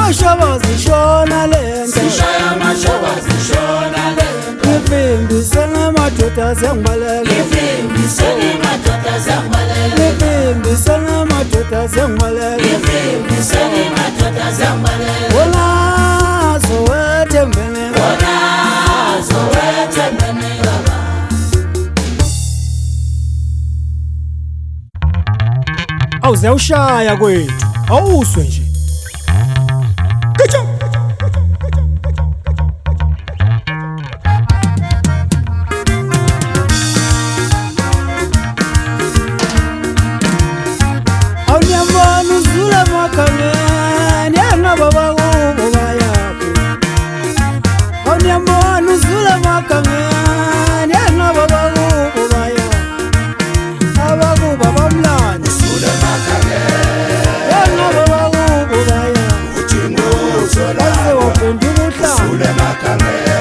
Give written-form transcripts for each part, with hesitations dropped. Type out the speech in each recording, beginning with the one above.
amashoba zishona lento Sishaya amashoba zishona lento Ngivimbisene madoda ziyangibhalela Ngivimbisene madoda ziyangibhalela Ngivimbisene madoda ziyangibhalela Ngivimbisene madoda ziyangibhalela Wona zowethembene Wona zowethembene baba Awuzawushaya kwethu awuswe nje Awunyamana uzula makameni anababa kubo bayaphi Awunyamana uzula makameni anababa kubo bayaphi Abakuba bamlanda Sule makameni anababa kubo bayaphi uthi nguzola Azewaphenduka uhlanga Sule makameni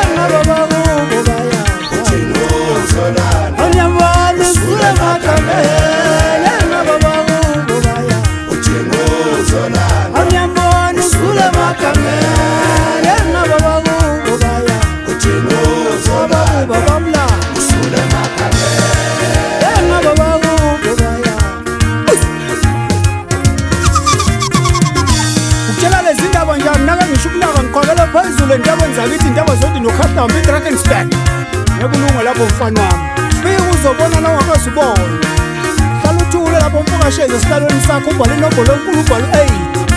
anababa kubo bayaphi uthi nguzola Awunyamana uzula makameni anababa kubo bayaphi uthi nguzola Awunyamana uzula makameni anababa kubo bayaphi uthi nguzola Abakuba bamlanda Sule makameni Ukutshela lezi ndaba njani nake ngisho ukunaka ngiqhwakela phezulu entabeni zakithi indaba zodi noKhahlamba iDrakensberg Nekulunga lapho mfana wami fika uzobona nawangazibona Hlala uthule lapho mfokasheze esihlalweni sakho ubhale inombolo enkulu ubhale 8